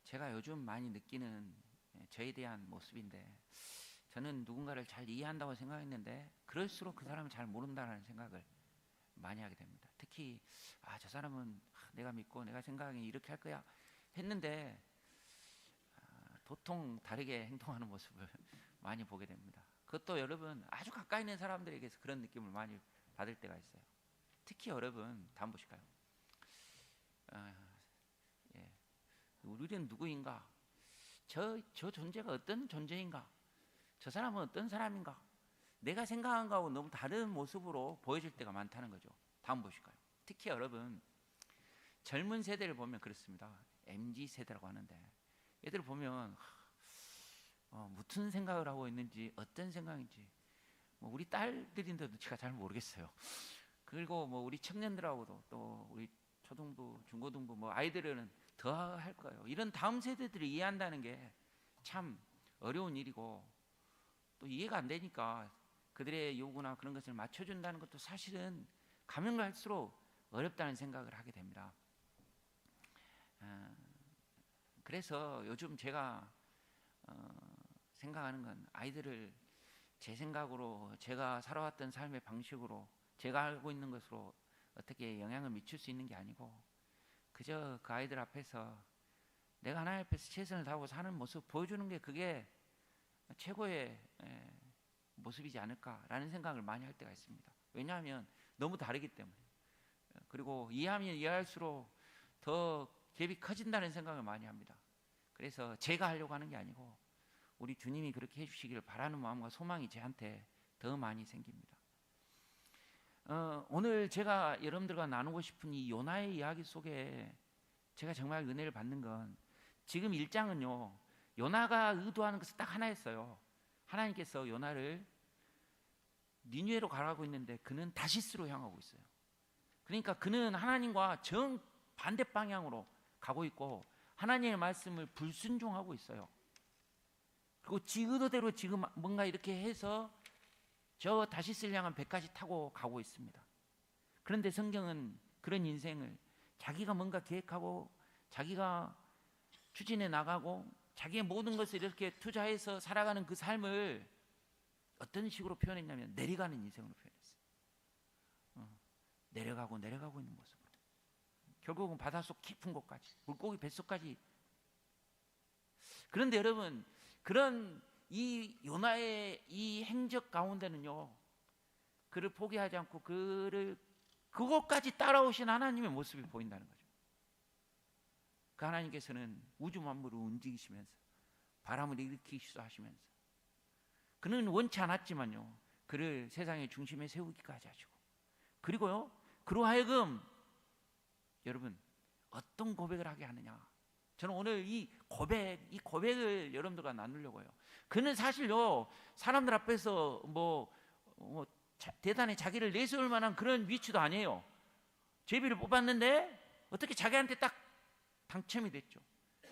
제가 요즘 많이 느끼는 저에 대한 모습인데, 저는 누군가를 잘 이해한다고 생각했는데 그럴수록 그 사람을 잘 모른다는 생각을 많이 하게 됩니다. 특히 저 사람은 내가 믿고 내가 생각하기에 이렇게 할 거야 했는데 도통 다르게 행동하는 모습을 많이 보게 됩니다. 그것도 여러분 아주 가까이 있는 사람들에게서 그런 느낌을 많이 받을 때가 있어요. 특히 여러분 다음 보실까요? 예. 우리는 누구인가? 저 존재가 어떤 존재인가? 저 사람은 어떤 사람인가? 내가 생각한 거하고 너무 다른 모습으로 보여질 때가 많다는 거죠. 다음 보실까요? 특히 여러분 젊은 세대를 보면 그렇습니다. MZ 세대라고 하는데 얘들 보면 무슨 생각을 하고 있는지, 어떤 생각인지 우리 딸들인데도 제가 잘 모르겠어요. 그리고 우리 청년들하고도, 또 우리 초등부, 중고등부 아이들은 더 할 거예요. 이런 다음 세대들을 이해한다는 게 참 어려운 일이고, 또 이해가 안 되니까 그들의 요구나 그런 것을 맞춰준다는 것도 사실은 가면 갈수록 어렵다는 생각을 하게 됩니다. 그래서 요즘 제가 생각하는 건 아이들을 제 생각으로, 제가 살아왔던 삶의 방식으로, 제가 알고 있는 것으로 어떻게 영향을 미칠 수 있는 게 아니고, 그저 그 아이들 앞에서 내가 하나님 앞에서 최선을 다하고 사는 모습 보여주는 게 그게 최고의 모습이지 않을까라는 생각을 많이 할 때가 있습니다. 왜냐하면 너무 다르기 때문에. 그리고 이해하면 이해할수록 더 갭이 커진다는 생각을 많이 합니다. 그래서 제가 하려고 하는 게 아니고 우리 주님이 그렇게 해주시기를 바라는 마음과 소망이 저한테 더 많이 생깁니다. 오늘 제가 여러분들과 나누고 싶은 이 요나의 이야기 속에 제가 정말 은혜를 받는 건, 지금 1장은요 요나가 의도하는 것은 딱 하나였어요. 하나님께서 요나를 니느웨로 가라고 했는데 그는 다시스로 향하고 있어요. 그러니까 그는 하나님과 정반대 방향으로 가고 있고 하나님의 말씀을 불순종하고 있어요. 그리고 지 의도대로 지금 뭔가 이렇게 해서 저 다시스를 향한 배까지 타고 가고 있습니다. 그런데 성경은 그런 인생을 자기가 뭔가 계획하고 자기가 추진해 나가고 자기의 모든 것을 이렇게 투자해서 살아가는 그 삶을 어떤 식으로 표현했냐면 내려가는 인생으로 표현했어요. 내려가고 있는 모습으로. 결국은 바닷속 깊은 곳까지, 물고기 뱃속까지. 그런데 여러분, 그런 이 요나의 이 행적 가운데는요, 그를 포기하지 않고 그곳까지 따라오신 하나님의 모습이 보인다는 거죠. 그 하나님께서는 우주 만물을 움직이시면서 바람을 일으키시기도 하시면서 그는 원치 않았지만요 그를 세상의 중심에 세우기까지 하시고, 그리고요 그로 하여금 여러분 어떤 고백을 하게 하느냐. 저는 오늘 이 고백을 여러분들과 나누려고 해요. 그는 사실요 사람들 앞에서 대단히 자기를 내세울 만한 그런 위치도 아니에요. 제비를 뽑았는데 어떻게 자기한테 딱 당첨이 됐죠.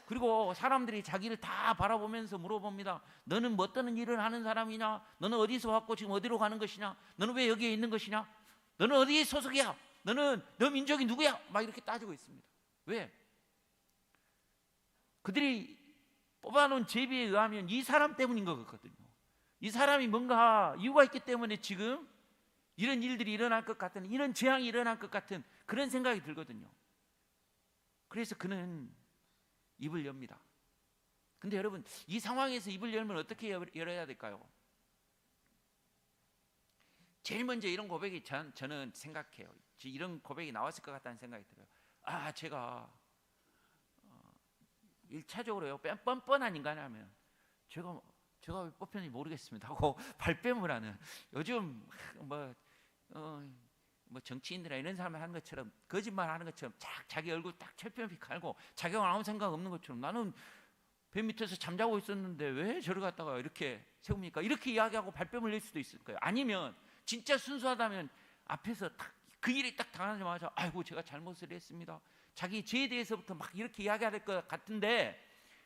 그리고 사람들이 자기를 다 바라보면서 물어봅니다. 너는 어떤 일을 하는 사람이냐? 너는 어디서 왔고 지금 어디로 가는 것이냐? 너는 왜 여기에 있는 것이냐? 너는 어디에 소속이야? 너 민족이 누구야? 막 이렇게 따지고 있습니다. 왜? 그들이 뽑아놓은 제비에 의하면 이 사람 때문인 것 같거든요. 이 사람이 뭔가 이유가 있기 때문에 지금 이런 일들이 일어날 것 같은, 이런 재앙이 일어날 것 같은 그런 생각이 들거든요. 그래서 그는 입을 엽니다. 근데 여러분, 이 상황에서 입을 열면 어떻게 열어야 될까요? 제일 먼저 이런 고백이 저는 생각해요. 이런 고백이 나왔을 것 같다는 생각이 들어요. 제가 1차적으로요 뻔뻔한 인간이라면 제가 왜 뽑혔는지 모르겠습니다 하고 발뺌을 하는, 요즘 정치인들이나 이런 사람이 하는 것처럼, 거짓말 하는 것처럼 자기 얼굴 딱 철편히 갈고 자기가 아무 생각 없는 것처럼, 나는 배 밑에서 잠자고 있었는데 왜 저를 갖다가 이렇게 세웁니까? 이렇게 이야기하고 발뺌을 낼 수도 있을 거예요. 아니면 진짜 순수하다면 앞에서 그 일이 딱 당하자마자 아이고 제가 잘못을 했습니다, 자기 죄에 대해서부터 막 이렇게 이야기할 것 같은데,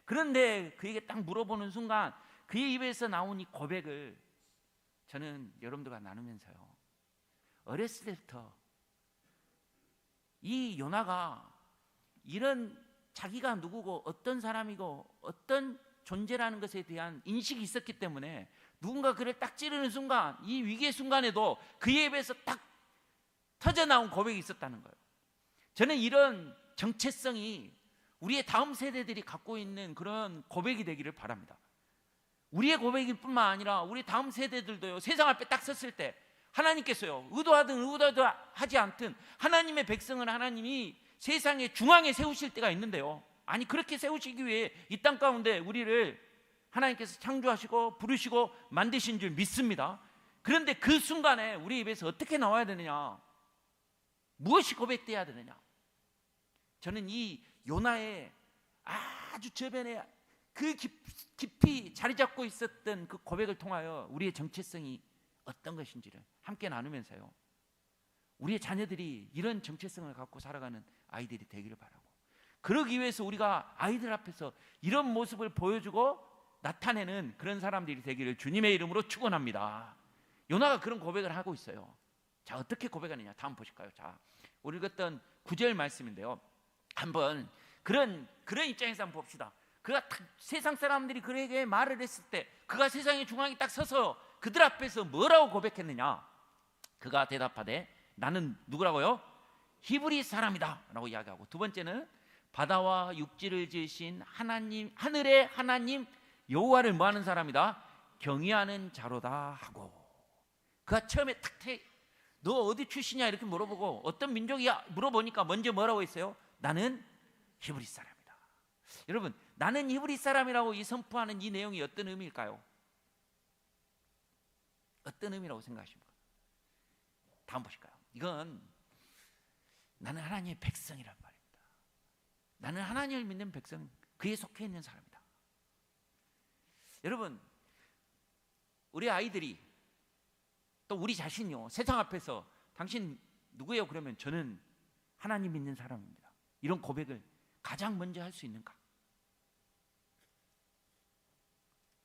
그런데 그에게 딱 물어보는 순간 그의 입에서 나온 이 고백을 저는 여러분들과 나누면서요, 어렸을 때부터 이 요나가 이런 자기가 누구고 어떤 사람이고 어떤 존재라는 것에 대한 인식이 있었기 때문에 누군가 그를 딱 찌르는 순간, 이 위기의 순간에도 그의 입에서 딱 터져나온 고백이 있었다는 거예요. 저는 이런 정체성이 우리의 다음 세대들이 갖고 있는 그런 고백이 되기를 바랍니다. 우리의 고백일 뿐만 아니라 우리 다음 세대들도요, 세상 앞에 딱 섰을 때 하나님께서요, 의도하든 의도하지 않든 하나님의 백성을 하나님이 세상의 중앙에 세우실 때가 있는데요, 아니 그렇게 세우시기 위해 이 땅 가운데 우리를 하나님께서 창조하시고 부르시고 만드신 줄 믿습니다. 그런데 그 순간에 우리 입에서 어떻게 나와야 되느냐, 무엇이 고백돼야 되느냐. 저는 이 요나의 아주 저변에 그 깊이 자리 잡고 있었던 그 고백을 통하여 우리의 정체성이 어떤 것인지를 함께 나누면서요, 우리의 자녀들이 이런 정체성을 갖고 살아가는 아이들이 되기를 바라고, 그러기 위해서 우리가 아이들 앞에서 이런 모습을 보여주고 나타내는 그런 사람들이 되기를 주님의 이름으로 축원합니다. 요나가 그런 고백을 하고 있어요. 자, 어떻게 고백하느냐, 다음 보실까요? 자, 우리 읽었던 9절 말씀인데요, 한번 그런 입장에서 한번 봅시다. 그가 세상 사람들이 그에게 말을 했을 때 그가 세상의 중앙에 딱 서서 그들 앞에서 뭐라고 고백했느냐. 그가 대답하되 나는 누구라고요? 히브리 사람이다 라고 이야기하고, 두 번째는 바다와 육지를 지으신 하나님, 하늘의 하나님 여호와를 뭐하는 사람이다? 경외하는 자로다 하고, 그가 처음에 탁 너 어디 출신이야 이렇게 물어보고, 어떤 민족이야 물어보니까 먼저 뭐라고 했어요? 나는 히브리 사람이다. 여러분, 나는 히브리 사람이라고 이 선포하는 이 내용이 어떤 의미일까요? 어떤 의미라고 생각하십니까? 다음 보실까요? 이건 나는 하나님의 백성이란 말입니다. 나는 하나님을 믿는 백성, 그에 속해 있는 사람이다. 여러분, 우리 아이들이 또 우리 자신이요, 세상 앞에서 당신 누구예요? 그러면 저는 하나님 믿는 사람입니다, 이런 고백을 가장 먼저 할 수 있는가?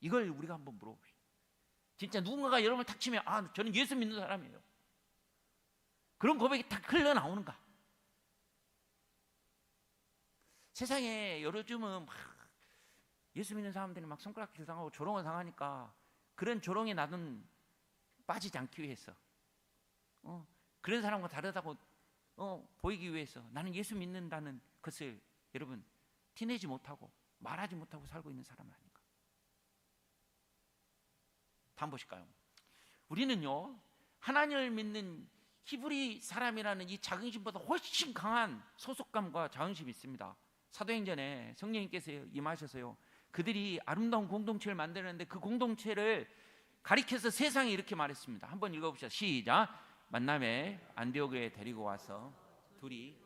이걸 우리가 한번 물어봅시다. 진짜 누군가가 여러분을 탁 치면 저는 예수 믿는 사람이에요, 그런 고백이 탁 흘러나오는가? 세상에 요즘은 막 예수 믿는 사람들이 막 손가락질 당하고 조롱을 당하니까 그런 조롱에 나는 빠지지 않기 위해서 그런 사람과 다르다고 보이기 위해서 나는 예수 믿는다는 것을 여러분 티내지 못하고 말하지 못하고 살고 있는 사람은 아닌가? 다음 보실까요? 우리는요, 하나님을 믿는 히브리 사람이라는 이 자긍심보다 훨씬 강한 소속감과 자긍심이 있습니다. 사도행전에 성령님께서 임하셔서요, 그들이 아름다운 공동체를 만드는데 그 공동체를 가리켜서 세상에 이렇게 말했습니다. 한번 읽어봅시다. 시작. 만남에 안디옥에 데리고 와서 둘이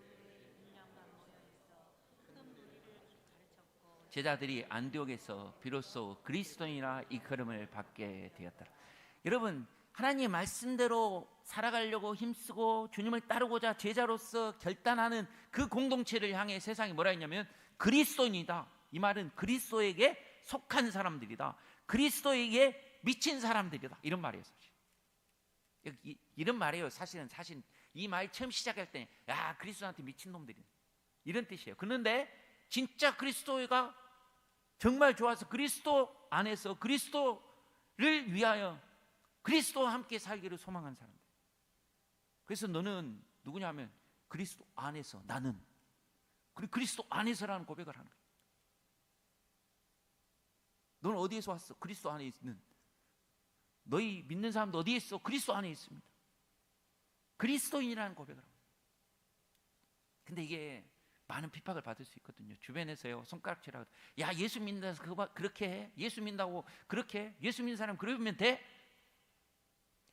제자들이 안디옥에서 비로소 그리스도인이라 이름을 받게 되었더라. 여러분, 하나님의 말씀대로 살아가려고 힘쓰고 주님을 따르고자 제자로서 결단하는 그 공동체를 향해 세상이 뭐라 했냐면 그리스도인이다. 이 말은 그리스도에게 속한 사람들이다, 그리스도에게 미친 사람들이다, 이런 말이에요. 이런 말이에요. 사실 이 말 처음 시작할 때 야, 그리스도한테 미친 놈들이, 이런 뜻이에요. 그런데 진짜 그리스도가 정말 좋아서 그리스도 안에서 그리스도를 위하여 그리스도와 함께 살기를 소망한 사람들. 그래서 너는 누구냐면 그리스도 안에서, 나는 그리스도 안에서라는 고백을 하는 거예요. 너는 어디에서 왔어? 그리스도 안에 있는. 너희 믿는 사람도 어디에 있어? 그리스도 안에 있습니다. 그리스도인이라는 고백을 합니다. 근데 이게 많은 핍박을 받을 수 있거든요. 주변에서요, 손가락질하고, 야, 예수 믿는다고 그렇게 해? 예수 믿는다고 그렇게 해? 예수 믿는 사람 그러면 돼?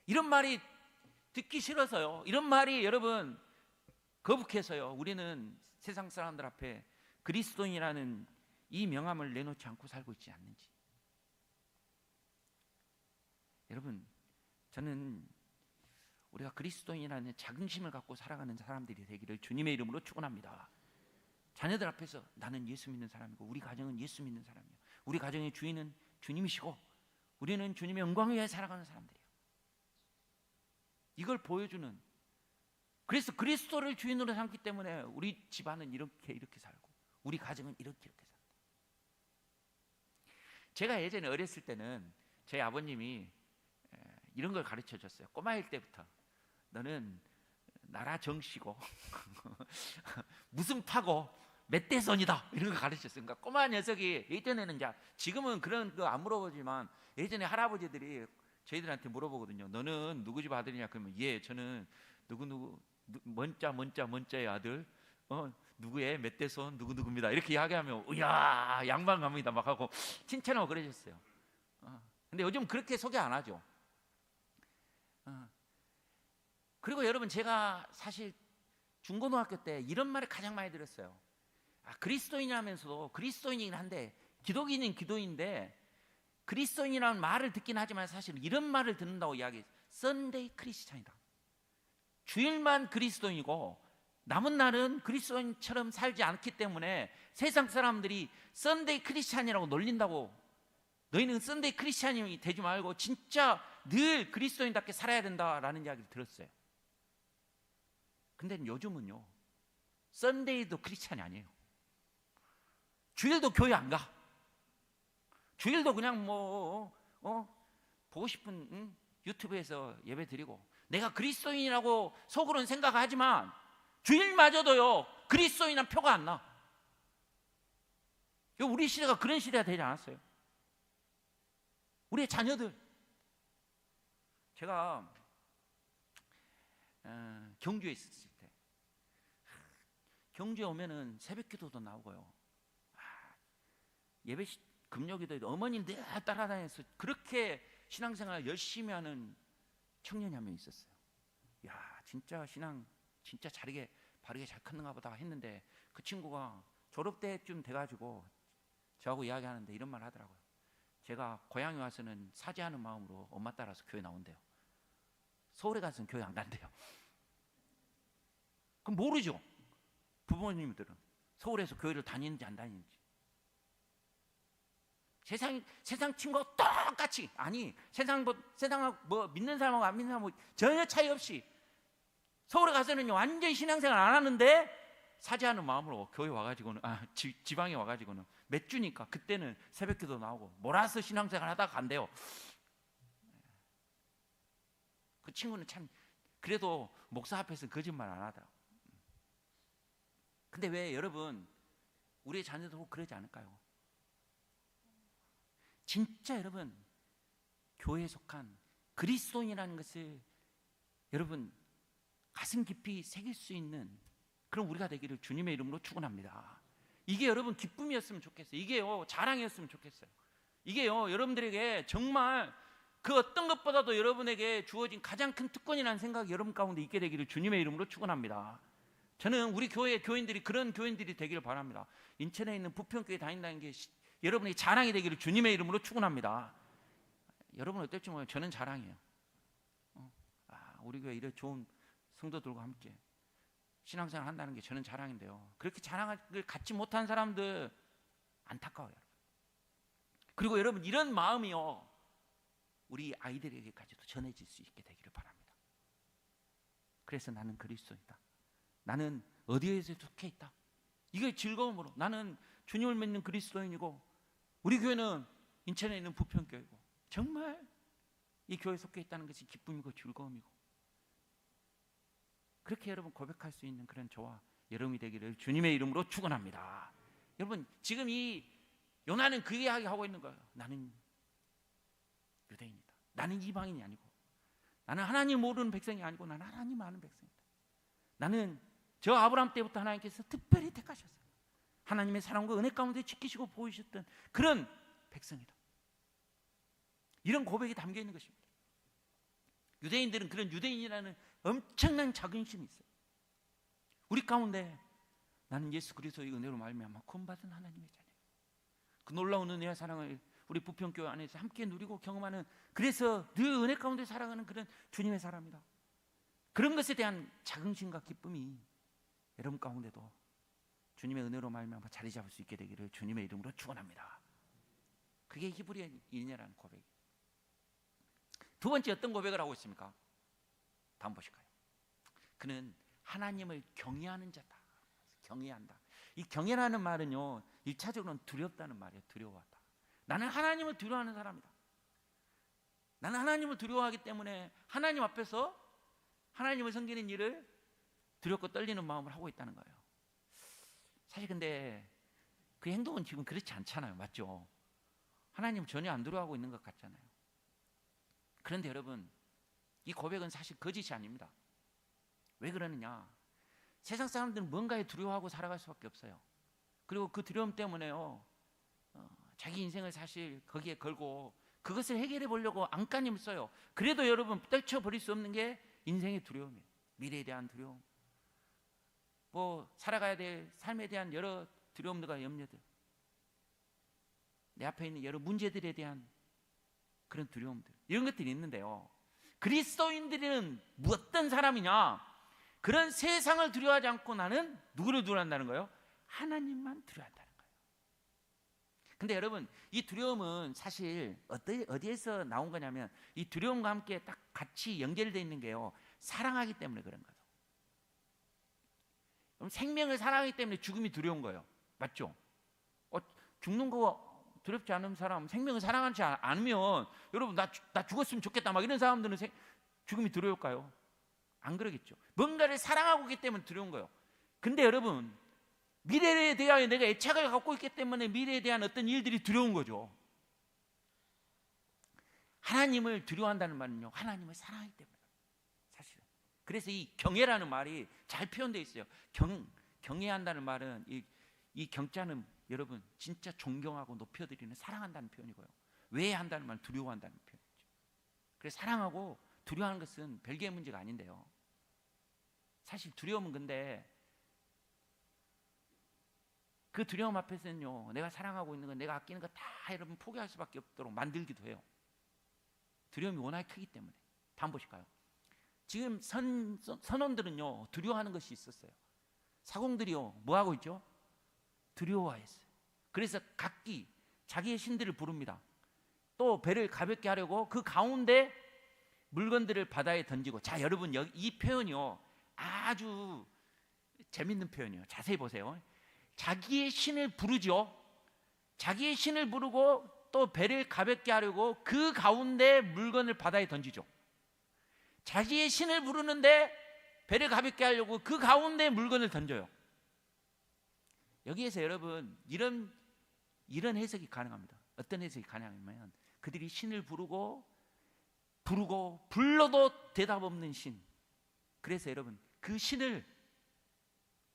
이런 말이 듣기 싫어서요, 이런 말이 여러분 거북해서요, 우리는 세상 사람들 앞에 그리스도인이라는 이 명함을 내놓지 않고 살고 있지 않는지. 여러분, 저는 우리가 그리스도인이라는 자긍심을 갖고 살아가는 사람들이 되기를 주님의 이름으로 축원합니다. 자녀들 앞에서 나는 예수 믿는 사람이고 우리 가정은 예수 믿는 사람이에요, 우리 가정의 주인은 주님이시고 우리는 주님의 영광을 위해 살아가는 사람들이에요. 이걸 보여주는, 그래서 그리스도를 주인으로 삼기 때문에 우리 집안은 이렇게 살고 우리 가정은 이렇게 산다. 제가 예전에 어렸을 때는 저희 아버님이 이런 걸 가르쳐 줬어요. 꼬마일 때부터 너는 나라 정씨고 무슨 파고 멧돼선이다, 이런 거 가르쳤어요. 그러니까 꼬마 녀석이 예전에는, 이제 지금은 그런 거 안 물어보지만 예전에 할아버지들이 저희들한테 물어보거든요. 너는 누구 집 아들이냐? 그러면 예, 저는 누구 먼자의 아들, 누구의 멧돼손 누구입니다, 이렇게 이야기하면 이야, 양반 갑니다 막 하고 칭찬하고 그러셨어요. 근데 요즘 그렇게 소개 안 하죠. 그리고 여러분, 제가 사실 중고등학교 때 이런 말을 가장 많이 들었어요. 그리스도인이라면서도, 그리스도인이긴 한데 기독인은 기도인데 그리스도인이라는 말을 듣긴 하지만 사실 이런 말을 듣는다고 이야기해요. 썬데이 크리스찬이다. 주일만 그리스도인이고 남은 날은 그리스도인처럼 살지 않기 때문에 세상 사람들이 썬데이 크리스찬이라고 놀린다고, 너희는 썬데이 크리스찬이 되지 말고 진짜 늘 그리스도인답게 살아야 된다라는 이야기를 들었어요. 근데 요즘은요, 썬데이도 크리스찬이 아니에요. 주일도 교회 안 가. 주일도 그냥 보고 싶은 유튜브에서 예배 드리고, 내가 그리스도인이라고 속으로는 생각하지만 주일마저도요 그리스도인한 표가 안 나. 우리 시대가 그런 시대가 되지 않았어요. 우리의 자녀들, 제가 경주에 있었을 때, 경주에 오면은 새벽기도도 나오고요, 예배 금요기도 어머님들 따라다녀서 그렇게 신앙생활 열심히 하는 청년이 한 명 있었어요. 야, 진짜 신앙 진짜 바르게 잘 컸는가 보다 했는데, 그 친구가 졸업 때쯤 돼가지고 저하고 이야기하는데 이런 말 하더라고요. 제가 고향에 와서는 사죄하는 마음으로 엄마 따라서 교회 나온대요. 서울에 가서는 교회 안 간대요. 그럼 모르죠, 부모님들은 서울에서 교회를 다니는지 안 다니는지. 세상 친구가 똑같이, 아니 세상하고 믿는 사람하고 안 믿는 사람하고 전혀 차이 없이 서울에 가서는 완전히 신앙생활 안 하는데 사죄하는 마음으로 교회 와가지고는, 지방에 와가지고는 몇 주니까 그때는 새벽기도 나오고 몰아서 신앙생활 하다가 간대요. 그 친구는 참 그래도 목사 앞에서 거짓말 안 하더라고. 근데 왜 여러분, 우리의 자녀도 그러지 않을까요? 진짜 여러분, 교회에 속한 그리스도인이라는 것을 여러분 가슴 깊이 새길 수 있는 그런 우리가 되기를 주님의 이름으로 축원합니다. 이게 여러분 기쁨이었으면 좋겠어요. 이게요 자랑이었으면 좋겠어요. 이게요 여러분들에게 정말 그 어떤 것보다도 여러분에게 주어진 가장 큰 특권이라는 생각이 여러분 가운데 있게 되기를 주님의 이름으로 축원합니다. 저는 우리 교회 교인들이 그런 교인들이 되기를 바랍니다. 인천에 있는 부평교회 다닌다는 게 여러분이 자랑이 되기를 주님의 이름으로 축원합니다. 여러분 어떨지 모르겠어요. 저는 자랑이에요. 우리 교회 이렇게 좋은 성도들과 함께 신앙생활 한다는 게 저는 자랑인데요, 그렇게 자랑을 갖지 못한 사람들 안타까워요. 그리고 여러분, 이런 마음이요 우리 아이들에게까지도 전해질 수 있게 되기를 바랍니다. 그래서 나는 그리스도이다, 나는 어디에서 속해 있다, 이게 즐거움으로 나는 주님을 믿는 그리스도인이고, 우리 교회는 인천에 있는 부평교회고 정말 이 교회에 속해 있다는 것이 기쁨이고 즐거움이고, 그렇게 여러분 고백할 수 있는 그런 저와 여러분이 되기를 주님의 이름으로 축원합니다. 여러분, 지금 이 요나는 그 이야기 하고 있는 거예요. 나는 유대인이다, 나는 이방인이 아니고, 나는 하나님 모르는 백성이 아니고 나는 하나님 아는 백성이다. 나는 저 아브라함 때부터 하나님께서 특별히 택하셨어요. 하나님의 사랑과 은혜 가운데 지키시고 보이셨던 그런 백성이다. 이런 고백이 담겨 있는 것입니다. 유대인들은 그런 유대인이라는 엄청난 자긍심이 있어요. 우리 가운데 나는 예수 그리스도의 은혜로 말미암아 구원받은 하나님의 자녀, 그 놀라운 은혜와 사랑을 우리 부평교회 안에서 함께 누리고 경험하는, 그래서 늘 은혜 가운데 살아가는 그런 주님의 사람이다. 그런 것에 대한 자긍심과 기쁨이 여러분 가운데도 주님의 은혜로 말미암아 자리 잡을 수 있게 되기를 주님의 이름으로 축원합니다. 그게 히브리의 인이라는 고백. 두 번째 어떤 고백을 하고 있습니까? 다음 보실까요? 그는 하나님을 경외하는 자다. 경외한다. 이 경외라는 말은요, 1차적으로는 두렵다는 말이에요. 두려워하다. 나는 하나님을 두려워하는 사람이다. 나는 하나님을 두려워하기 때문에 하나님 앞에서 하나님을 섬기는 일을 두렵고 떨리는 마음을 하고 있다는 거예요. 사실 근데 그 행동은 지금 그렇지 않잖아요. 맞죠? 하나님을 전혀 안 두려워하고 있는 것 같잖아요. 그런데 여러분, 이 고백은 사실 거짓이 아닙니다. 왜 그러느냐? 세상 사람들은 뭔가에 두려워하고 살아갈 수밖에 없어요. 그리고 그 두려움 때문에요, 자기 인생을 사실 거기에 걸고 그것을 해결해 보려고 안간힘을 써요. 그래도 여러분, 떨쳐버릴 수 없는 게 인생의 두려움이에요. 미래에 대한 두려움, 뭐 살아가야 될 삶에 대한 여러 두려움들과 염려들, 내 앞에 있는 여러 문제들에 대한 그런 두려움들, 이런 것들이 있는데요, 그리스도인들은 어떤 사람이냐? 그런 세상을 두려워하지 않고 나는 누구를 두려워한다는 거예요? 하나님만 두려워한다는 거예요. 근데 여러분, 이 두려움은 사실 어디에서 나온 거냐면, 이 두려움과 함께 딱 같이 연결되어 있는 게요, 사랑하기 때문에 그런 거예요. 그럼 생명을 사랑하기 때문에 죽음이 두려운 거예요. 맞죠? 죽는 거 두렵지 않은 사람, 생명을 사랑하지 않으면, 여러분 나 죽었으면 좋겠다 막 이런 사람들은 죽음이 두려울까요? 안 그러겠죠. 뭔가를 사랑하고 있기 때문에 두려운 거예요. 근데 여러분, 미래에 대하여 내가 애착을 갖고 있기 때문에 미래에 대한 어떤 일들이 두려운 거죠. 하나님을 두려워한다는 말은요, 하나님을 사랑하기 때문에 사실은. 그래서 이 경외라는 말이 잘 표현되어 있어요. 경외한다는 말은 이 경자는 여러분 진짜 존경하고 높여드리는, 사랑한다는 표현이고요. 외해한다는 말은 두려워한다는 표현이죠. 그래서 사랑하고 두려워하는 것은 별개의 문제가 아닌데요, 사실 두려움은 근데 그 두려움 앞에서는요, 내가 사랑하고 있는 건, 내가 아끼는 거 다 여러분 포기할 수밖에 없도록 만들기도 해요. 두려움이 워낙 크기 때문에. 다음 보실까요? 지금 선원들은요, 두려워하는 것이 있었어요. 사공들이요, 뭐 하고 있죠? 두려워했어요. 그래서 각기 자기의 신들을 부릅니다. 또 배를 가볍게 하려고 그 가운데 물건들을 바다에 던지고. 자, 여러분, 이 표현이요, 아주 재밌는 표현이에요. 자세히 보세요. 자기의 신을 부르죠. 자기의 신을 부르고 또 배를 가볍게 하려고 그 가운데 물건을 바다에 던지죠. 자기의 신을 부르는데 배를 가볍게 하려고 그 가운데 물건을 던져요. 여기에서 여러분, 이런 해석이 가능합니다. 어떤 해석이 가능하냐면, 그들이 신을 부르고 불러도 대답 없는 신. 그래서 여러분, 그 신을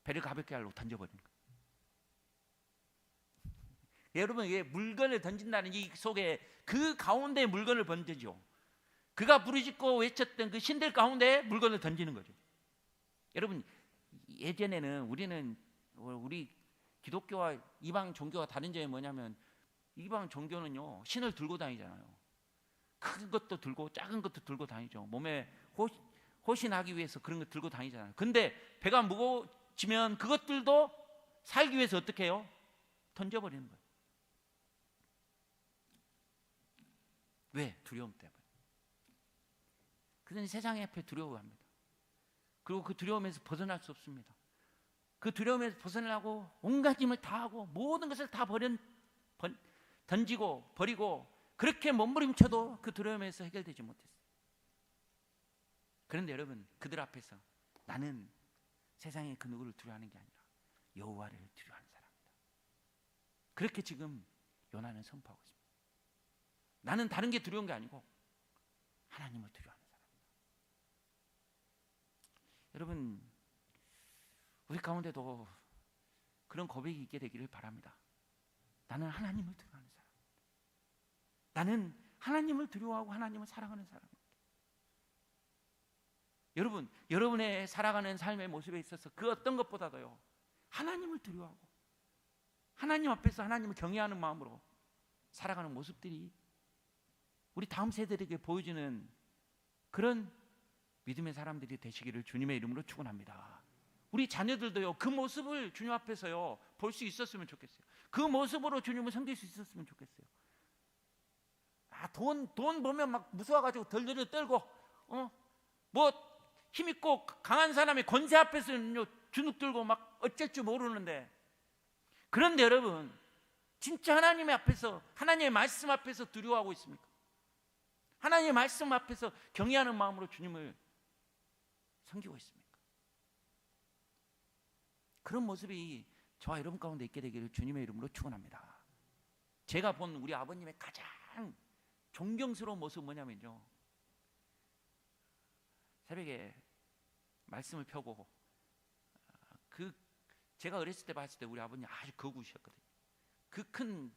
배를 가볍게 하려고 던져버리는 거예요. 여러분, 이게 물건을 던진다는 이 속에 그 가운데 물건을 던지죠. 그가 부르짖고 외쳤던 그 신들 가운데 물건을 던지는 거죠. 여러분, 예전에는 우리 기독교와 이방 종교가 다른 점이 뭐냐면, 이방 종교는요, 신을 들고 다니잖아요. 큰 것도 들고 작은 것도 들고 다니죠. 몸에 호신하기 위해서 그런 거 들고 다니잖아요. 근데 배가 무거워지면 그것들도 살기 위해서 어떻게 해요? 던져버리는 거예요. 왜? 두려움 때문에. 그들은 세상 앞에 두려워합니다. 그리고 그 두려움에서 벗어날 수 없습니다. 그 두려움에서 벗어나려고 온갖 힘을 다하고 모든 것을 다 던지고 버리고 그렇게 몸부림쳐도 그 두려움에서 해결되지 못했어요. 그런데 여러분, 그들 앞에서 나는 세상의 그 누구를 두려워하는 게 아니라 여호와를 두려워하는 사람이다. 그렇게 지금 요나는 선포하고 있습니다. 나는 다른 게 두려운 게 아니고 하나님을 두려워하는 사람이다. 여러분, 우리 가운데도 그런 고백이 있게 되기를 바랍니다. 나는 하나님을 두려워하는 사람. 나는 하나님을 두려워하고 하나님을 사랑하는 사람입니다. 여러분, 여러분의 살아가는 삶의 모습에 있어서 그 어떤 것보다도요, 하나님을 두려워하고 하나님 앞에서 하나님을 경외하는 마음으로 살아가는 모습들이 우리 다음 세대에게 보여주는 그런 믿음의 사람들이 되시기를 주님의 이름으로 축원합니다. 우리 자녀들도요, 그 모습을 주님 앞에서요 볼 수 있었으면 좋겠어요. 그 모습으로 주님을 섬길 수 있었으면 좋겠어요. 돈 보면 막 무서워가지고 덜덜 떨고, 뭐 힘있고 강한 사람의 권세 앞에서는요 주눅 들고 막 어쩔 줄 모르는데, 그런데 여러분, 진짜 하나님의 앞에서, 하나님의 말씀 앞에서 두려워하고 있습니까? 하나님의 말씀 앞에서 경외하는 마음으로 주님을 섬기고 있습니까? 그런 모습이 저와 여러분 가운데 있게 되기를 주님의 이름으로 축원합니다. 제가 본 우리 아버님의 가장 존경스러운 모습은 뭐냐면요, 새벽에 말씀을 펴고 제가 어렸을 때 봤을 때 우리 아버님 아주 거구셨거든요. 그 큰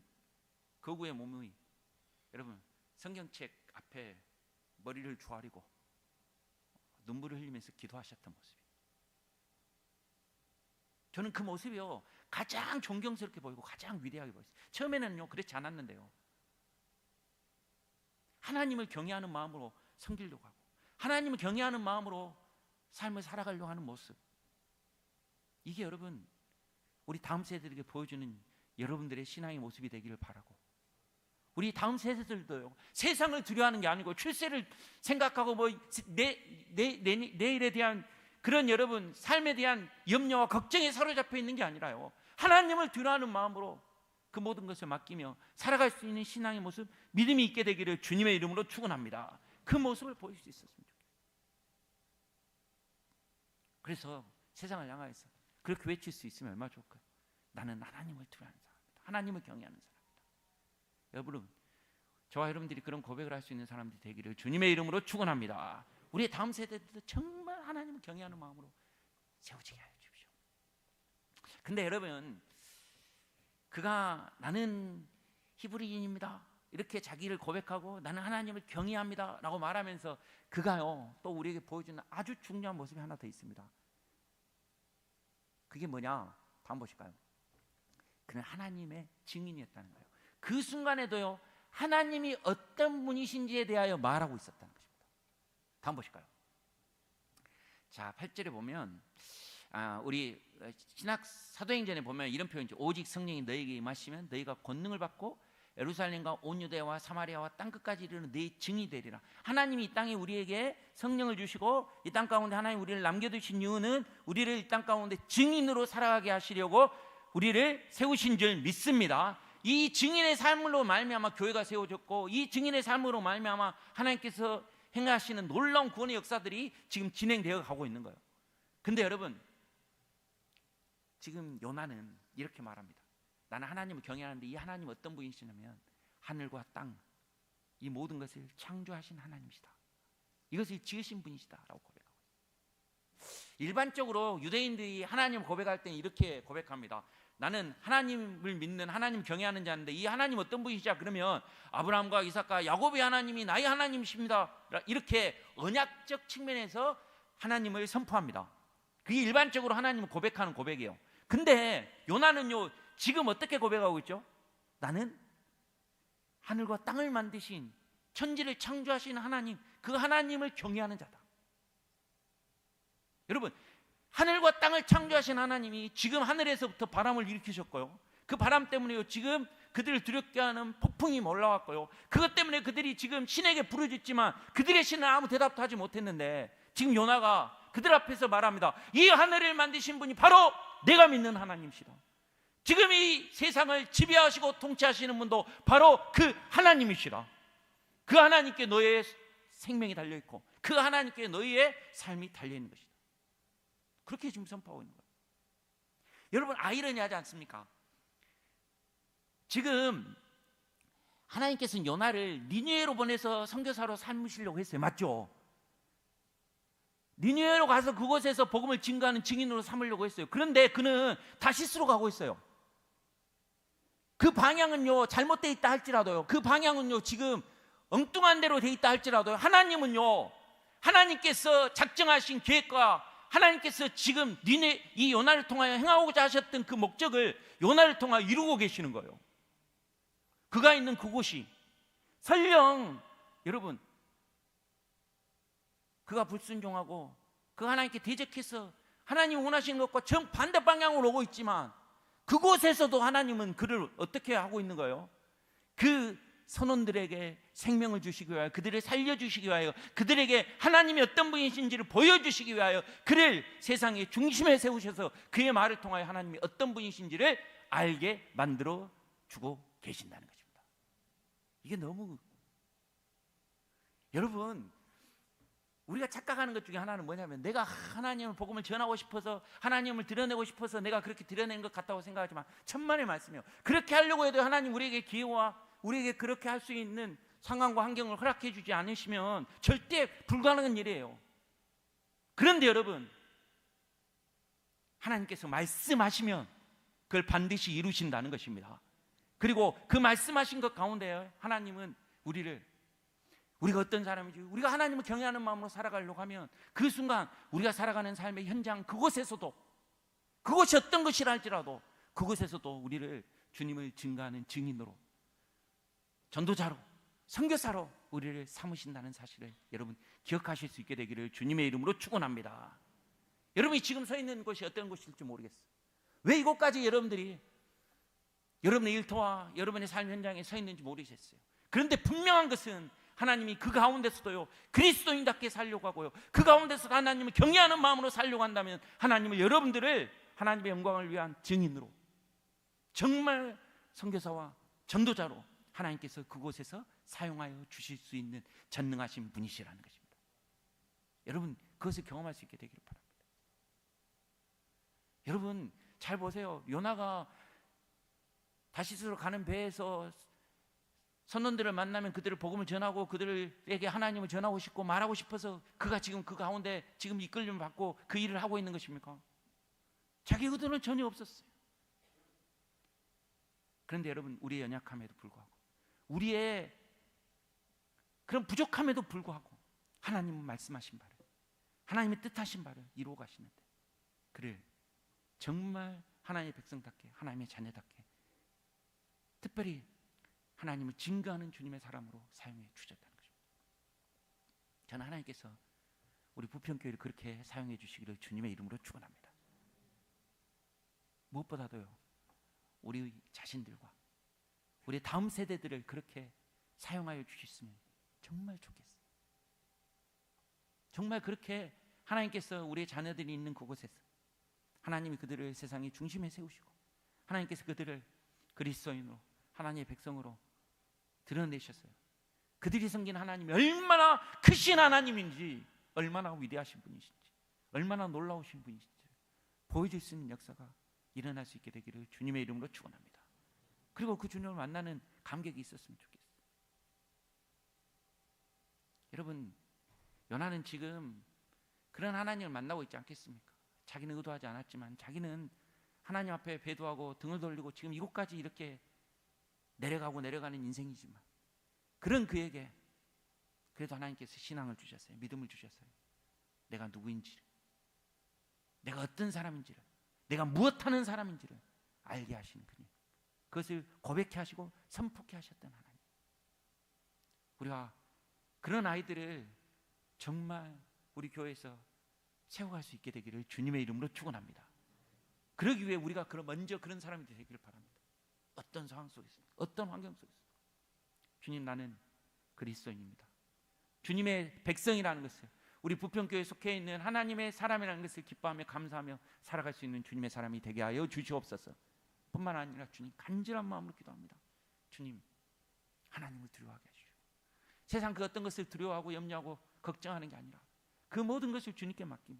거구의 몸이 여러분 성경책 앞에 머리를 조아리고 눈물을 흘리면서 기도하셨던 모습이, 저는 그 모습이요 가장 존경스럽게 보이고 가장 위대하게 보였어요. 처음에는요 그렇지 않았는데요, 하나님을 경외하는 마음으로 섬기려고 하고 하나님을 경외하는 마음으로 삶을 살아가려고 하는 모습, 이게 여러분 우리 다음 세대들에게 보여주는 여러분들의 신앙의 모습이 되기를 바라고, 우리 다음 세대들도요 세상을 두려워하는 게 아니고 출세를 생각하고 뭐 내일에 대한 그런 여러분 삶에 대한 염려와 걱정에 사로잡혀 있는 게 아니라요, 하나님을 두려워하는 마음으로 그 모든 것을 맡기며 살아갈 수 있는 신앙의 모습, 믿음이 있게 되기를 주님의 이름으로 축원합니다. 그 모습을 보일 수 있었으면 좋겠어요. 그래서 세상을 향하여서 그렇게 외칠 수 있으면 얼마나 좋을까요? 나는 하나님을 두려워하는 사람이다, 하나님을 경외하는 사람이다. 여러분, 저와 여러분들이 그런 고백을 할 수 있는 사람들이 되기를 주님의 이름으로 축원합니다. 우리의 다음 세대들도 정말 하나님을 경외하는 마음으로 세워지게 하여 주십시오. 근데 여러분, 그가 나는 히브리인입니다 이렇게 자기를 고백하고 나는 하나님을 경외합니다 라고 말하면서 그가요 또 우리에게 보여주는 아주 중요한 모습이 하나 더 있습니다. 그게 뭐냐? 다음 보실까요? 그는 하나님의 증인이었다는 거예요. 그 순간에도요 하나님이 어떤 분이신지에 대하여 말하고 있었다는 것입니다. 다음 보실까요? 자, 8절에 보면 우리 신약 사도행전에 보면 이런 표현이죠. 오직 성령이 너희에게 임하시면 너희가 권능을 받고 예루살렘과 온 유대와 사마리아와 땅끝까지 이르는 네 증이 되리라. 하나님이 이 땅에 우리에게 성령을 주시고 이 땅 가운데 하나님 우리를 남겨두신 이유는 우리를 이 땅 가운데 증인으로 살아가게 하시려고 우리를 세우신 줄 믿습니다. 이 증인의 삶으로 말미암아 교회가 세워졌고 이 증인의 삶으로 말미암아 하나님께서 행하시는 놀라운 구원의 역사들이 지금 진행되어 가고 있는 거예요. 근데 여러분, 지금 요나는 이렇게 말합니다. 나는 하나님을 경외하는데 이 하나님 어떤 분이시냐면 하늘과 땅 이 모든 것을 창조하신 하나님이시다, 이것을 지으신 분이시다 라고 고백하고 있습니다. 일반적으로 유대인들이 하나님을 고백할 때는 이렇게 고백합니다. 나는 하나님을 믿는 하나님 경외하는 자인데 이 하나님 어떤 분이시냐 그러면 아브라함과 이삭과 야곱의 하나님이 나의 하나님이십니다, 이렇게 언약적 측면에서 하나님을 선포합니다. 그게 일반적으로 하나님을 고백하는 고백이에요. 근데 요나는요 지금 어떻게 고백하고 있죠? 나는 하늘과 땅을 만드신 천지를 창조하신 하나님, 그 하나님을 경외하는 자다. 여러분, 하늘과 땅을 창조하신 하나님이 지금 하늘에서부터 바람을 일으키셨고요, 그 바람 때문에 지금 그들을 두렵게 하는 폭풍이 올라왔고요, 그것 때문에 그들이 지금 신에게 부르짖지만 그들의 신은 아무 대답도 하지 못했는데 지금 요나가 그들 앞에서 말합니다. 이 하늘을 만드신 분이 바로 내가 믿는 하나님이시다. 지금 이 세상을 지배하시고 통치하시는 분도 바로 그 하나님이시라. 그 하나님께 너의 생명이 달려있고 그 하나님께 너희의 삶이 달려있는 것이다. 그렇게 지금 선포하고 있는 거예요. 여러분, 아이러니하지 않습니까? 지금 하나님께서는 요나를 니느웨로 보내서 선교사로 삼으시려고 했어요. 맞죠? 니느웨로 가서 그곳에서 복음을 증거하는 증인으로 삼으려고 했어요. 그런데 그는 다시스로 가고 있어요. 그 방향은요 잘못되어 있다 할지라도요, 그 방향은요 지금 엉뚱한 대로 되어 있다 할지라도요, 하나님은요 하나님께서 작정하신 계획과 하나님께서 지금 이 요나를 통하여 행하고자 하셨던 그 목적을 요나를 통하여 이루고 계시는 거예요. 그가 있는 그곳이 설령 여러분 그가 불순종하고 그 하나님께 대적해서 하나님 원하시는 것과 정반대 방향으로 오고 있지만 그곳에서도 하나님은 그를 어떻게 하고 있는 거예요? 그 선원들에게 생명을 주시기 위하여, 그들을 살려주시기 위하여, 그들에게 하나님이 어떤 분이신지를 보여주시기 위하여 그를 세상의 중심에 세우셔서 그의 말을 통하여 하나님이 어떤 분이신지를 알게 만들어 주고 계신다는 것입니다. 이게 너무, 여러분, 우리가 착각하는 것 중에 하나는 뭐냐면, 내가 하나님의 복음을 전하고 싶어서, 하나님을 드러내고 싶어서 내가 그렇게 드러낸 것 같다고 생각하지만 천만의 말씀이요, 그렇게 하려고 해도 하나님 우리에게 기회와 우리에게 그렇게 할 수 있는 상황과 환경을 허락해 주지 않으시면 절대 불가능한 일이에요. 그런데 여러분, 하나님께서 말씀하시면 그걸 반드시 이루신다는 것입니다. 그리고 그 말씀하신 것 가운데 하나님은 우리가 어떤 사람인지, 우리가 하나님을 경외하는 마음으로 살아가려고 하면 그 순간 우리가 살아가는 삶의 현장 그곳에서도, 그것이 어떤 것이라 할지라도 그곳에서도 우리를 주님을 증거하는 증인으로, 전도자로, 선교사로 우리를 삼으신다는 사실을 여러분 기억하실 수 있게 되기를 주님의 이름으로 축원합니다. 여러분이 지금 서 있는 곳이 어떤 곳일지 모르겠어요. 왜 이곳까지 여러분들이 여러분의 일터와 여러분의 삶 현장에 서 있는지 모르겠어요. 그런데 분명한 것은 하나님이 그 가운데서도요, 그리스도인답게 살려고 하고요, 그 가운데서도 하나님을 경외하는 마음으로 살려고 한다면 하나님은 여러분들을 하나님의 영광을 위한 증인으로, 정말 선교사와 전도자로 하나님께서 그곳에서 사용하여 주실 수 있는 전능하신 분이시라는 것입니다. 여러분, 그것을 경험할 수 있게 되기를 바랍니다. 여러분 잘 보세요. 요나가 다시스로 가는 배에서 선원들을 만나면 그들을 복음을 전하고 그들에게 하나님을 전하고 싶고 말하고 싶어서 그가 지금 그 가운데 지금 이끌림을 받고 그 일을 하고 있는 것입니까? 자기 의도는 전혀 없었어요. 그런데 여러분, 우리의 연약함에도 불구하고, 우리의 그런 부족함에도 불구하고 하나님은 말씀하신 바를, 하나님의 뜻하신 바를 이루어 가시는데 그를 정말 하나님의 백성답게, 하나님의 자녀답게, 특별히 하나님을 증거하는 주님의 사람으로 사용해 주셨다는 것입니다. 저는 하나님께서 우리 부평교회를 그렇게 사용해 주시기를 주님의 이름으로 축원합니다. 무엇보다도요, 우리 자신들과 우리 다음 세대들을 그렇게 사용하여 주셨으면 정말 좋겠어요. 정말 그렇게 하나님께서 우리의 자녀들이 있는 그곳에서 하나님이 그들을 세상의 중심에 세우시고 하나님께서 그들을 그리스도인으로, 하나님의 백성으로 드러내셨어요. 그들이 섬긴 하나님이 얼마나 크신 하나님인지, 얼마나 위대하신 분이신지, 얼마나 놀라우신 분이신지 보여줄 수 있는 역사가 일어날 수 있게 되기를 주님의 이름으로 축원합니다. 그리고 그 주님을 만나는 감격이 있었으면 좋겠어요. 여러분, 요나는 지금 그런 하나님을 만나고 있지 않겠습니까? 자기는 의도하지 않았지만 자기는 하나님 앞에 배도하고 등을 돌리고 지금 이곳까지 이렇게 내려가는 인생이지만, 그런 그에게 그래도 하나님께서 신앙을 주셨어요. 믿음을 주셨어요. 내가 누구인지를, 내가 어떤 사람인지를, 내가 무엇하는 사람인지를 알게 하시는 그님, 그것을 고백해 하시고 선포케 하셨던 하나님, 우리가 그런 아이들을 정말 우리 교회에서 세워갈 수 있게 되기를 주님의 이름으로 축원합니다. 그러기 위해 우리가 먼저 그런 사람이 되기를 바랍니다. 어떤 상황 속에서, 어떤 환경 속에서, 주님, 나는 그리스도인입니다. 주님의 백성이라는 것을, 우리 부평교회에 속해 있는 하나님의 사람이라는 것을 기뻐하며 감사하며 살아갈 수 있는 주님의 사람이 되게 하여 주시옵소서. 뿐만 아니라 주님, 간절한 마음으로 기도합니다. 주님, 하나님을 두려워하게 하시오. 세상 그 어떤 것을 두려워하고 염려하고 걱정하는 게 아니라 그 모든 것을 주님께 맡기며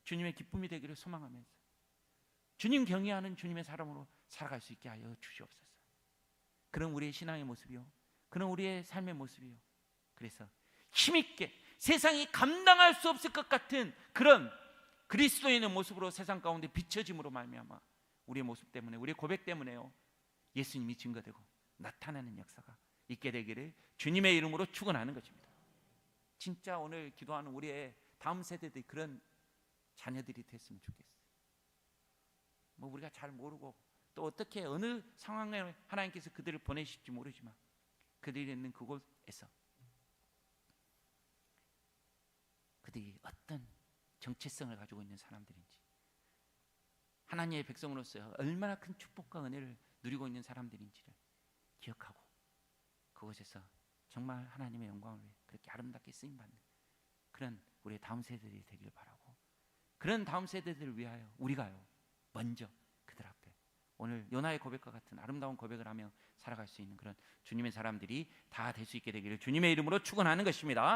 주님의 기쁨이 되기를 소망하면서 주님 경외하는 주님의 사람으로 살아갈 수 있게 하여 주시옵소서. 그런 우리의 신앙의 모습이요, 그런 우리의 삶의 모습이요, 그래서 힘있게 세상이 감당할 수 없을 것 같은 그런 그리스도인의 모습으로 세상 가운데 비춰짐으로 말미암아 우리의 모습 때문에, 우리의 고백 때문에요, 예수님이 증거되고 나타나는 역사가 있게 되기를 주님의 이름으로 축원하는 것입니다. 진짜 오늘 기도하는 우리의 다음 세대들이 그런 자녀들이 됐으면 좋겠어요. 뭐 우리가 잘 모르고 또 어떻게 어느 상황에 하나님께서 그들을 보내실지 모르지만 그들이 있는 그곳에서 그들이 어떤 정체성을 가지고 있는 사람들인지, 하나님의 백성으로서 얼마나 큰 축복과 은혜를 누리고 있는 사람들인지를 기억하고 그곳에서 정말 하나님의 영광을 위해 그렇게 아름답게 쓰임받는 그런 우리의 다음 세대들이 되길 바라고, 그런 다음 세대들을 위하여 우리가요 먼저 그들 앞에 오늘 요나의 고백과 같은 아름다운 고백을 하며 살아갈 수 있는 그런 주님의 사람들이 다 될 수 있게 되기를 주님의 이름으로 축원하는 것입니다.